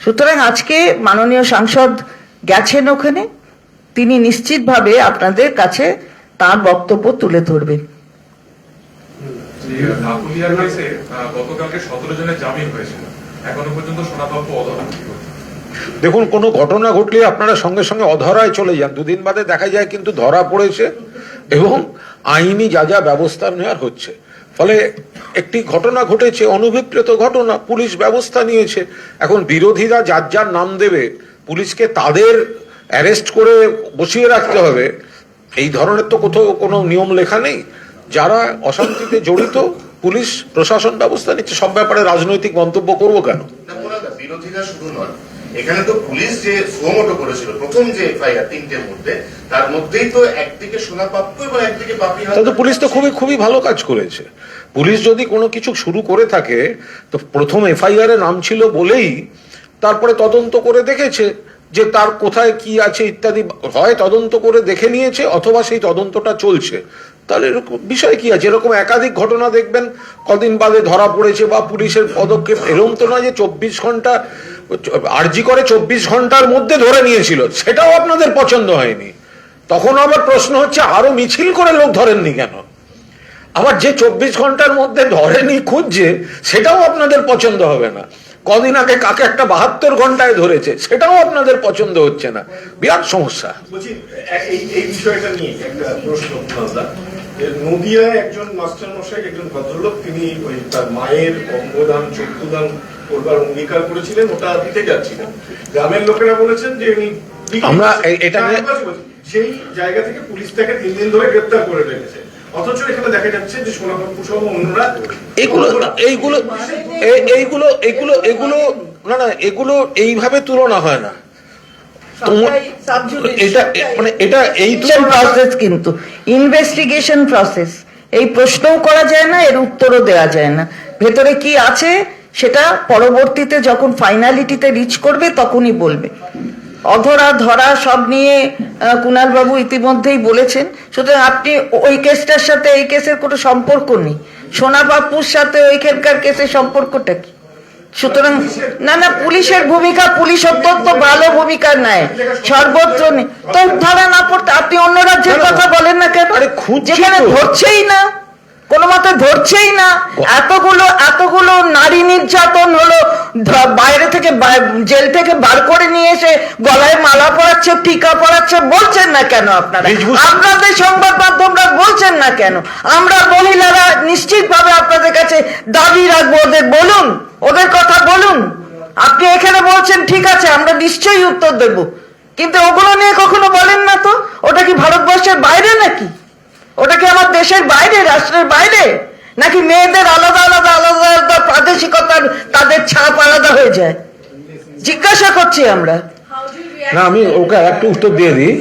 সুতরাং আজকে মাননীয় সাংসদ গেছেন ওখানে, তিনি নিশ্চিতভাবে আপনাদের কাছে তার বক্তব্য তুলে ধরবেন। ঢাকুলিয়ার কেসে গতকালকে 17 জনের জামিন হয়েছিল, এখনো পর্যন্ত সোনাপ্রাপ্য অধরা। দেখুন, কোনো ঘটনা ঘটলে আপনারা সঙ্গে সঙ্গে অধরায় চলে যান, দুদিন বাদে দেখা যায় কিন্তু ধরা পড়েছে এবং আইনি যা যা ব্যবস্থা নেওয়ার হচ্ছে। ফলে একটি ঘটনা ঘটেছে, অনভিপ্রেত ঘটনা, পুলিশ ব্যবস্থা নিয়েছে। এখন বিরোধীরা যার যার নাম দেবে, পুলিশকে তাদের অ্যারেস্ট করে বসিয়ে রাখতে হবে, এই ধরনের তো কোথাও কোনো নিয়ম লেখা নেই। যারা অশান্তিতে জড়িত, পুলিশ প্রশাসন ব্যবস্থা নিচ্ছে। সব ব্যাপারে রাজনৈতিক মন্তব্য করবো কেন? বিরোধীরা শুধু নয়, এখানে তো পুলিশ যে সুমোটো করেছিল প্রথম যে এফআইআর 3টের মধ্যে, তার মধ্যেই তো একদিকে সোনাপ্রাপ্য এবং একদিকে বাপি হালদার। তাহলে পুলিশ তো খুবই খুবই ভালো কাজ করেছে। পুলিশ যদি কোনো কিছু শুরু করে থাকে, তো প্রথম এফআইআর এ নাম ছিল বলেই তারপরে তদন্ত করে দেখেছে যে তার কোথায় কি আছে ইত্যাদি, হয় তদন্ত করে দেখে নিয়েছে অথবা সেই তদন্তটা চলছে। তাহলে এরকম বিষয় কি আছে? এরকম একাধিক ঘটনা দেখবেন কদিন বাদে ধরা পড়েছে বা পুলিশের পদক্ষেপ। এরকম তো নয় যে 24 ঘন্টা, আরজি করে 24 ঘন্টার মধ্যে ধরে নিয়েছিল, সেটাও আপনাদের পছন্দ হয়নি। তখন আবার প্রশ্ন হচ্ছে আরো মিছিল করে লোক ধরেননি কেন? আবার যে 24 ঘন্টার মধ্যে ধরেনি খুঁজছে, সেটাও আপনাদের পছন্দ হবে না। কদিন আগে কাকে একটা 72 ঘন্টায় ধরেছে, সেটাও আপনাদের পছন্দ হচ্ছে না। বিরাট সমস্যা। বলছি এই বিষয়টা নিয়ে একটা প্রশ্ন, নদিয়ায় একজন মাস্টার মশাই, একজন ভদ্রলোক, তিনি ওই তার মায়ের অঙ্গদান চক্ষুদান করবার অঙ্গীকার করেছিলেন, ওটা দিতে যাচ্ছিলেন। গ্রামের লোকেরা বলেছেন যে উনি আমরা এটা সেই জায়গা থেকে পুলিশ তাকে 3 দিন ধরে গ্রেপ্তার করে রেখেছে, অথচ এখানে দেখা যাচ্ছে যে সোনাপ্রাপ্য সহ অন্যরা এগুলো এইভাবে তুলনা হয় না। কিন্তু ইনভেস্টিগেশন প্রসেস, এই প্রশ্নও করা যায় না, এর উত্তরও দেওয়া যায় না। ভেতরে কি আছে সেটা পরবর্তীতে যখন ফাইনালিটিতে রিচ করবে তখনই বলবে। অধরা ধরা সব নিয়ে কুণাল বাবু ইতিমধ্যেই বলেছেন। সুতরাং আপনি ওই কেসটার সাথে এই কেসের কোনো সম্পর্ক নেই, সোনাবাপুর সাথে ওইখানকার কেসের সম্পর্কটা কি? সুতরাং না, পুলিশের ভূমিকা, পুলিশ অত্যন্ত ভালো ভূমিকা নেয় সর্বত্র। তো ধরা না পড়তে আপনি অন্য রাজ্যের কথা বলেন না কেন, যেখানে ধরছেই না, কোনো মতে ধরছেই না। এতগুলো নারী নির্যাতন হলো, বাইরে থেকে জেল থেকে বার করে নিয়ে এসে গলায় মালা পরাচ্ছে, টিকা পরাচ্ছে, বলছেন না কেন আপনারা? আপনাদের সংবাদ মাধ্যমরা বলছেন না কেন? আমরা মহিলারা নিশ্চিতভাবে আপনাদের কাছে দাবি রাখবো, ওদের বলুন, ওদের কথা বলুন। আপনি এখানে বলছেন ঠিক আছে, আমরা নিশ্চয়ই উত্তর দেব, কিন্তু ওগুলো নিয়ে কখনো বলেন না তো। ওটা কি ভারতবর্ষের বাইরে নাকি? ওটা কি আমার দেশের বাইরে, রাষ্ট্রের বাইরে? নাকি মেয়েদের আলাদা আলাদা আলাদা আলাদা প্রাদেশিকতার তাদের ছাপ আলাদা হয়ে যায়? জিজ্ঞাসা করছি আমরা। না, আমি ওকে একটা উত্তর দিয়ে দিই,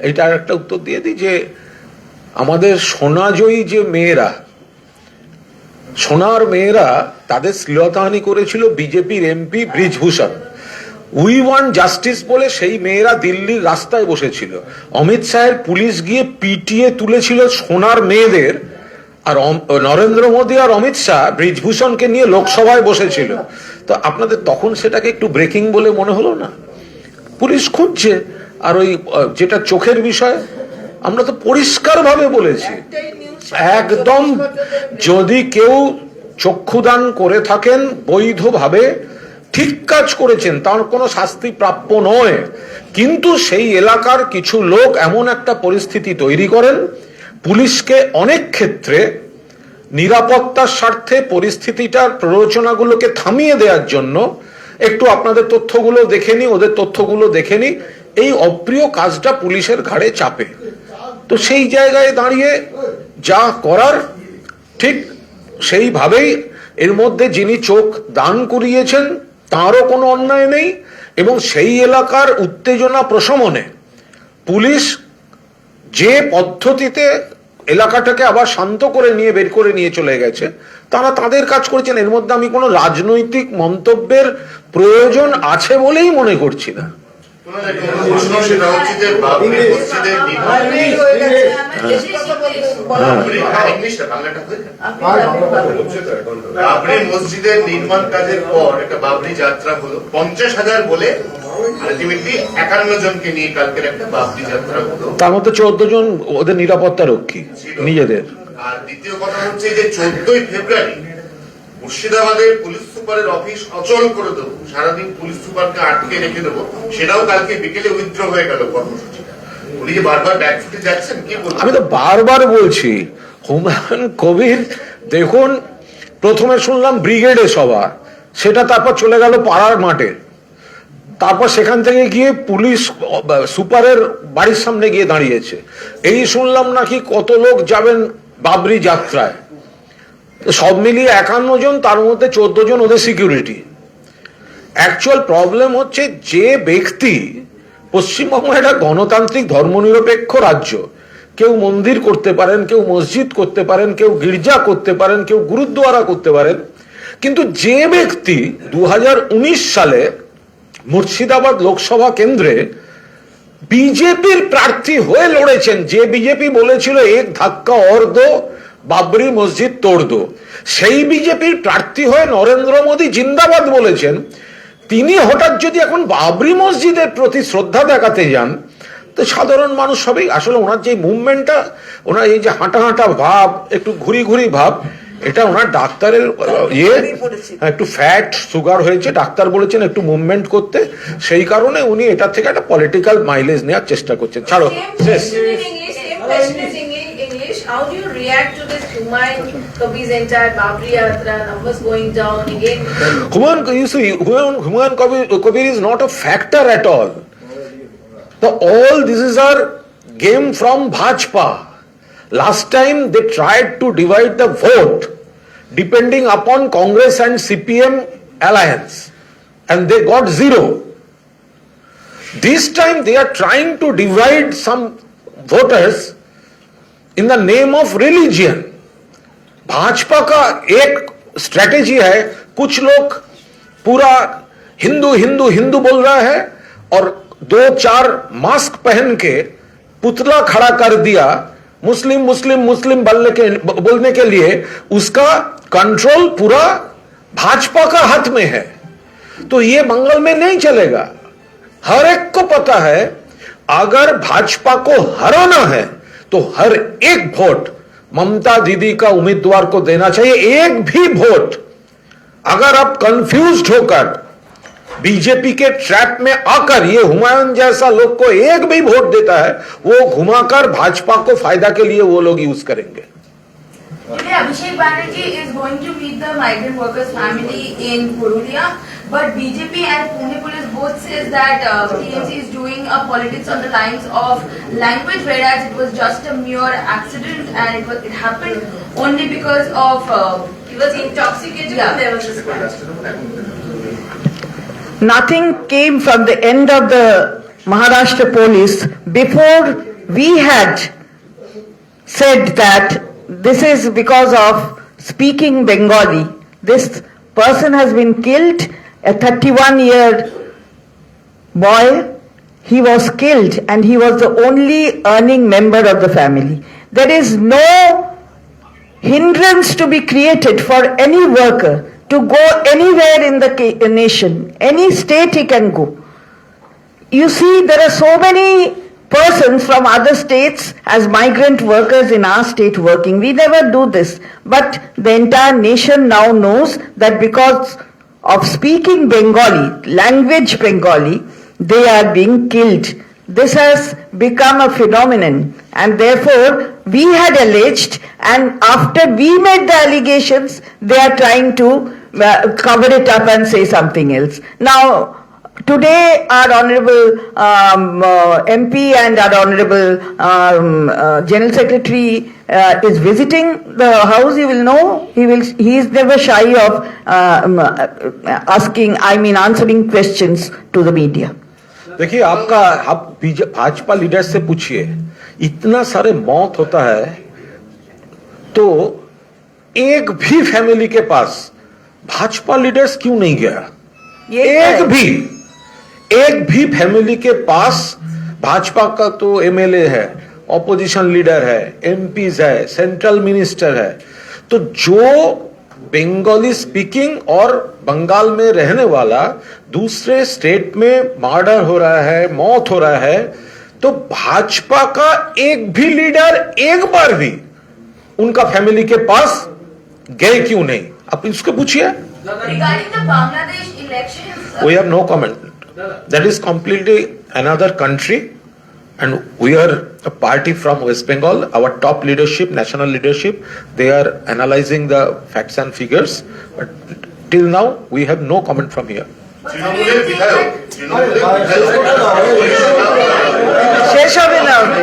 এটা একটা উত্তর দিয়ে দিই যে আমাদের সোনাজয়ী যে মেয়েরা, সোনার মেয়েরা, তাদের শ্লীলতাহানি করেছিল বিজেপির MP Brij Bhushan. We want justice বলে সেই মেয়েরা দিল্লির রাস্তায় বসেছিল। অমিত শাহের পুলিশ গিয়ে পিটিয়ে তুলেছিল সোনার মেয়েদের, আর নরেন্দ্র মোদী আর অমিত শাহ ব্রিজভূষণকে নিয়ে লোকসভায় বসেছিল। তো আপনাদের তখন সেটাকে একটু ব্রেকিং বলে মনে হলো না? পুলিশ খুঁজছে। আর ওই যেটা চোখের বিষয়, আমরা তো পরিষ্কারভাবে বলেছি, একদম যদি কেউ চক্ষুদান করে থাকেন বৈধভাবে, ঠিক কাজ করেছেন, তার কোনো শাস্তি প্রাপ্য নয়। কিন্তু সেই এলাকার কিছু লোক এমন একটা পরিস্থিতি তৈরি করেন, পুলিশকে অনেক ক্ষেত্রে নিরাপত্তার স্বার্থে পরিস্থিতিটার প্ররোচনাগুলোকে থামিয়ে দেওয়ার জন্য, একটু আপনাদের তথ্যগুলো দেখে নি, ওদের তথ্যগুলো দেখে নি, এই অপ্রিয় কাজটা পুলিশের ঘাড়ে চাপে। তো সেই জায়গায় দাঁড়িয়ে যা করার ঠিক সেইভাবেই, এর মধ্যে যিনি চোখ দান করিয়েছেন তারও কোনো অন্যায় নেই, এবং সেই এলাকার উত্তেজনা প্রশমনে পুলিশ যে পদ্ধতিতে এলাকাটাকে আবার শান্ত করে নিয়ে বের করে নিয়ে চলে গেছে, তারা তাদের কাজ করেছেন। এর মধ্যে আমি কোনো রাজনৈতিক মন্তব্যের প্রয়োজন আছে বলেই মনে করছি না। ওনার একটা প্রশ্ন, সেটা হচ্ছে যে বাবরি মসজিদের নির্মাণ ইংলিশটা বাংলাটা হয়ে যায়। বাবরি মসজিদের নির্মাণ কাজের পর একটা বাবরি যাত্রা হলো, 50,000 বলে আলটিমেটলি 51 জনকে নিয়ে কালকের একটা বাবরি যাত্রা হলো। তার মধ্যে 14 জন ওদের নিরাপত্তা রক্ষী নিজেদের। আর দ্বিতীয় কথা হচ্ছে যে 14ই ফেব্রুয়ারি মুর্শিদাবাদের পুলিশ সুপারের অফিস অচল করে দেবো, সারাদিন পুলিশ সুপারকে আটকে রেখে দেবো, সেটাও কালকে বিকেলে উইথড্র হয়ে গেল কর্মসূচিটা। উনি যে বারবার ব্যাকফুটে যাচ্ছেন, কি বলবো? আমি তো বারবার বলছি, হুমায়ুন কবির দেখুন, প্রথমে শুনলাম ব্রিগেডে সভা, সেটা তারপর চলে গেল পাড়ার মাঠে, তারপর সেখান থেকে গিয়ে পুলিশ সুপারের বাড়ির সামনে গিয়ে দাঁড়িয়েছে। এই শুনলাম নাকি কত লোক যাবেন বাবরি যাত্রায়, সব মিলিয়ে 51 জন, তার মধ্যে 14 জন ওদের সিকিউরিটি। অ্যাকচুয়াল প্রবলেম হচ্ছে যে ব্যক্তি, পশ্চিমবঙ্গ একটা গণতান্ত্রিক ধর্মনিরপেক্ষ রাজ্য, কেউ মন্দির করতে পারেন, কেউ মসজিদ করতে পারেন, কেউ গির্জা করতে পারেন, কেউ গুরুদ্বারা করতে পারেন, কিন্তু যে ব্যক্তি 2019 সালে মুর্শিদাবাদ লোকসভা কেন্দ্রে বিজেপির প্রার্থী হয়ে লড়েছেন, যে বিজেপি বলেছিল এক ধাক্কা অর দো বাবরি মসজিদ তোড় দো, সেই বিজেপির প্রার্থী হয়ে নরেন্দ্র মোদী জিন্দাবাদ বলেছেন, তিনি হঠাৎ যদি এখন বাবরি মসজিদের প্রতি শ্রদ্ধা দেখাতে যান, তো সাধারণ মানুষ সবাই আসলে ওনার যে মুভমেন্টটা, ওনার এই যে হাঁটা হাঁটা ভাব, একটু ঘুরি ঘুরি ভাব, এটা ওনার ডাক্তারের একটু ফ্যাট সুগার হয়েছে, ডাক্তার বলেছেন একটু মুভমেন্ট করতে, সেই কারণে উনি এটা থেকে একটা পলিটিক্যাল মাইলেজ নেওয়ার চেষ্টা করছেন। ছাড়ো, শেষ। How do you react to this Humayun Kabir's entire Babri Yatra, numbers going down again? Humayun Kabir is not a factor at all. All this is our game from Bhajpa. Last time they tried to divide the vote depending upon Congress and CPM alliance, and they got 0. This time they are trying to divide some voters in the name of religion. Bhajpa का एक स्ट्रेटेजी है, कुछ लोग पूरा हिंदू हिंदू हिंदू बोल रहा है और 2-4 मास्क पहन के पुतला खड़ा कर दिया मुस्लिम मुस्लिम मुस्लिम बोलने के लिए, उसका कंट्रोल पूरा भाजपा का हाथ में है। तो ये मंगल में नहीं चलेगा। हर एक को पता है, अगर भाजपा को हराना है तो हर एक वोट ममता दीदी का उम्मीदवार को देना चाहिए। एक भी वोट अगर आप कंफ्यूज्ड होकर बीजेपी के ट्रैप में आकर ये हुमायूं जैसा लोग को एक भी वोट देता है, वो घुमाकर भाजपा को फायदा के लिए वो लोग यूज करेंगे। Today, Abhishek Banerjee is going to meet the migrant workers' family in Purulia, but BJP and Pune Police both says that TMC is doing a politics on the lines of language, whereas it was just a mere accident and it happened only because of He was intoxicated and there was this crash. Nothing came from the end of the Maharashtra police before we had said that this is because of speaking Bengali. This person has been killed, a 31-year boy. He was killed and he was the only earning member of the family. There is no hindrance to be created for any worker to go anywhere in the nation. Any state he can go. You see, there are so many persons from other states as migrant workers in our state working. We never do this. But the entire nation now knows that because of speaking Bengali, language Bengali, they are being killed. This has become a phenomenon, and therefore we had alleged, and after we made the allegations, they are trying to cover it up and say something else. Now, today our honorable MP and our honorable General Secretary is visiting the house. You will know he is never shy of answering questions to the media. देखिए, आप भाजपा लीडर से पूछिए, इतना सारे मौत होता है तो एक भी फैमिली के पास भाजपा लीडर्स क्यों नहीं गया? एक भी फैमिली के पास, भाजपा का तो एमएलए है, ऑपोजिशन लीडर है, एमपीज है, सेंट्रल मिनिस्टर है, तो जो बंगाली स्पीकिंग और बंगाल में रहने वाला दूसरे स्टेट में मर्डर हो रहा है, मौत हो रहा है, तो भाजपा का एक भी लीडर एक बार भी उनका फैमिली के पास गए क्यों नहीं? आप इसको पूछिए। Regarding the Bangladesh elections, We have no comment. That is completely another country, and we are a party from West Bengal. Our top leadership, national leadership, they are analyzing the facts and figures. But till now, we have no comment from here. তৃণমূলের বিধায়ক তৃণমূলের শেষ হবে না ওটা।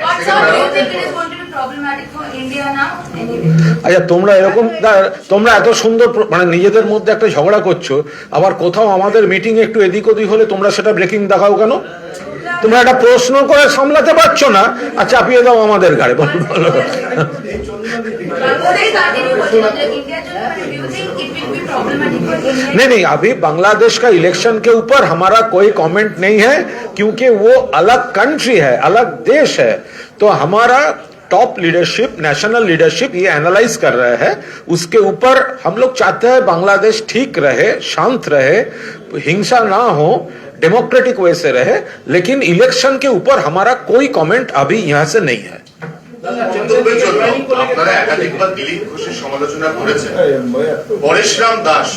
but sir, do you think it is going to be problematic for India now? Anyway. আচ্ছা, তোমরা এরকম তোমরা এত সুন্দর মানে নিজেদের মধ্যে একটা ঝগড়া করছো, আবার কোথাও আমাদের মিটিং একটু এদিক ওদিক হলে তোমরা সেটা ব্রেকিং দেখাও কেন? তোমরা একটা প্রশ্ন করে সামলাতে পারছো না, আর চাপিয়ে দাও আমাদের গাড়ি। বলো Bangladesh continue watching the India just, but do you think it will be problematic for India? नहीं, अभी बांग्लादेश का इलेक्शन के ऊपर हमारा कोई कमेंट नहीं है, क्योंकि वो अलग कंट्री है, अलग देश है। तो हमारा टॉप लीडरशिप, नेशनल लीडरशिप ये एनालाइज कर रहा है, उसके ऊपर हम लोग चाहते हैं बांग्लादेश ठीक रहे, शांत रहे, हिंसा ना हो, डेमोक्रेटिक वे से रहे, लेकिन इलेक्शन के ऊपर हमारा कोई कमेंट अभी यहाँ से नहीं है। মন্তব্যের জন্য আপনারা একাধিকবার দিলীপ ঘোষের সমালোচনা করেছেন। পরেশরাম দাস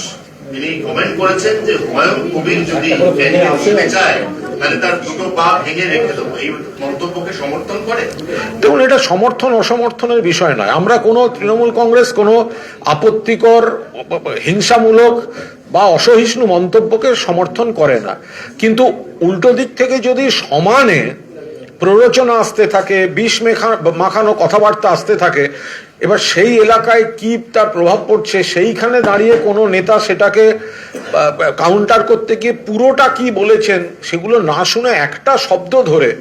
তিনি কমেন্ট করেছেন যে হুমায়ুন কবির যদি ক্যান্ডিডেট হতে চায় তাহলে তার দুটো পা ভেঙে রেখে দেবো, এই মন্তব্যকে সমর্থন করে? দেখুন, এটা সমর্থন অসমর্থনের বিষয় নয়। আমরা কোনো তৃণমূল কংগ্রেস কোনো আপত্তিকর, হিংসামূলক বা অসহিষ্ণু মন্তব্যকে সমর্থন করে না, কিন্তু উল্টো দিক থেকে যদি সমানে প্ররোচনা আসতে থাকে, বিষ মাখানো কথাবার্তা আসতে থাকে, এবার সেই এলাকায় কি তার প্রভাব পড়ছে, সেইখানে দাঁড়িয়ে কোনো নেতা সেটাকে কাউন্টার করতে গিয়ে পুরোটা কি বলেছেন সেগুলো না শুনে একটা শব্দ ধরে,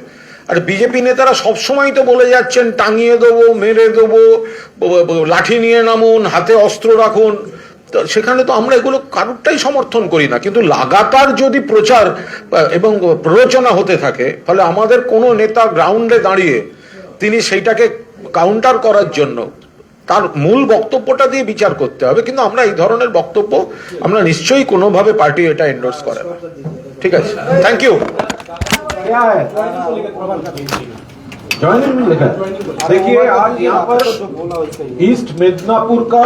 আর বিজেপি নেতারা সবসময় তো বলে যাচ্ছেন টাঙিয়ে দেবো, মেরে দেবো, লাঠি নিয়ে নামুন, হাতে অস্ত্র রাখুন, তো সেখানে তো আমরা এগুলো কারোরটাই সমর্থন করি না। কিন্তু লাগাতার যদি প্রচার এবং প্ররোচনা হতে থাকে, ফলে আমাদের কোনো নেতা গ্রাউন্ডে দাঁড়িয়ে তিনি সেইটাকে কাউন্টার করার জন্য তার মূল বক্তব্যটা দিয়ে বিচার করতে হবে। কিন্তু আমরা এই ধরনের বক্তব্য আমরা নিশ্চয়ই কোনোভাবে পার্টি এটা এন্ডোর্স করে না। ঠিক আছে, থ্যাংক ইউ। ज्वाइनिंग में लिखा है। देखिए, आज यहाँ पर ईस्ट मिदनापुर का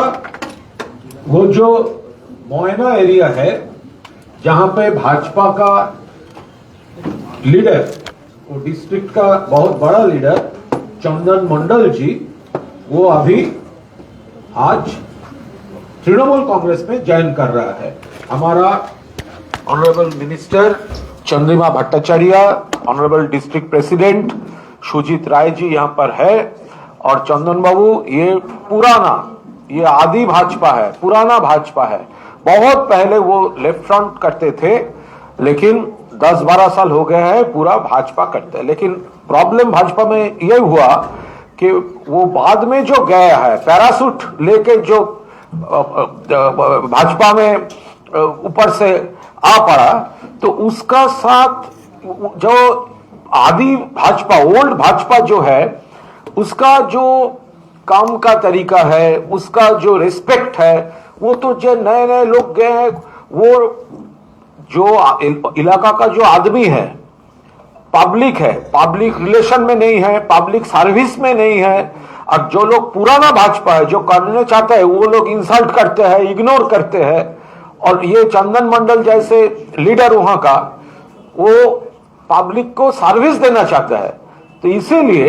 वो जो मोयना एरिया है, जहां पे भाजपा का लीडर, वो डिस्ट्रिक्ट का बहुत बड़ा लीडर चंदन मंडल जी, वो अभी आज तृणमूल कांग्रेस में ज्वाइन कर रहा है। हमारा honourable minister Chandrima Bhattacharya, honourable district president Sujit Roy ji यहाँ पर है, और चंदन बाबू ये पुराना, ये आदि भाजपा है, पुराना भाजपा है। बहुत पहले वो लेफ्ट फ्रंट करते थे, लेकिन 10-12 साल हो गए हैं पूरा भाजपा करते हैं। लेकिन प्रॉब्लम भाजपा में ये हुआ कि वो बाद में जो गया है, पैरासूट लेके जो भाजपा में ऊपर से आ पड़ा, तो उसका साथ जो आदि भाजपा, ओल्ड भाजपा जो है, उसका जो काम का तरीका है, उसका जो रिस्पेक्ट है, वो तो जो नए नए लोग गए हैं, वो जो इलाका का जो आदमी है, पब्लिक है, पब्लिक रिलेशन में नहीं है, पब्लिक सर्विस में नहीं है, और जो लोग पुराना भाजपा है जो करने चाहता है वो लोग इंसल्ट करते हैं, इग्नोर करते हैं। और ये चंदन मंडल जैसे लीडर वहां का, वो पब्लिक को सर्विस देना चाहता है। तो इसीलिए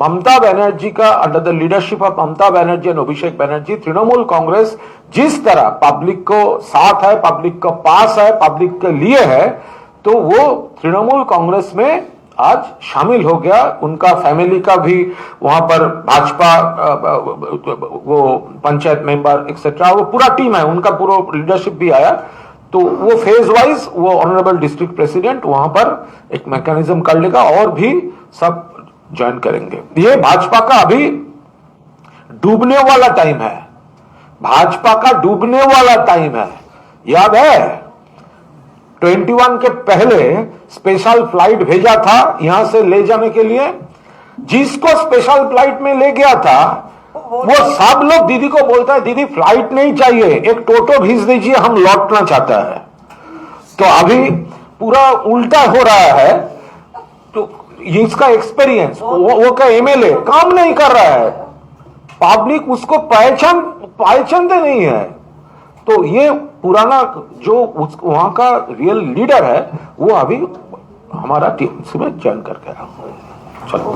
ममता बनर्जी का, under the leadership of Mamata Banerjee and Abhishek Banerjee, Trinamool Congress जिस तरह पब्लिक को साथ है, पब्लिक को पास है, पब्लिक के लिए है, तो वो तृणमूल कांग्रेस में आज शामिल हो गया। उनका फैमिली का भी वहां पर भाजपा वो पंचायत मेंबर एक्सेट्रा, वो पूरा टीम है, उनका पूरा लीडरशिप भी आया। तो वो फेज वाइज वो ऑनरेबल डिस्ट्रिक्ट प्रेसिडेंट वहां पर एक मैकेनिज्म कर लेगा, और भी सब ज्वाइन करेंगे। ये भाजपा का अभी डूबने वाला टाइम है, भाजपा का डूबने वाला टाइम है, याद है? 21 के पहले स्पेशल फ्लाइट भेजा था यहां से ले जाने के लिए। जिसको स्पेशल फ्लाइट में ले गया था वो सब लोग दीदी को बोलता है दीदी फ्लाइट नहीं चाहिए, एक टोटो भेज दीजिए, हम लौटना चाहता है। तो अभी पूरा उल्टा हो रहा है। तो इसका एक्सपीरियंस वो का एमएलए काम नहीं कर रहा है, पब्लिक उसको पहचानते नहीं है। तो ये पुराना जो वहां का रियल लीडर है वो अभी हमारा टीम में ज्वाइन करके आया। चलो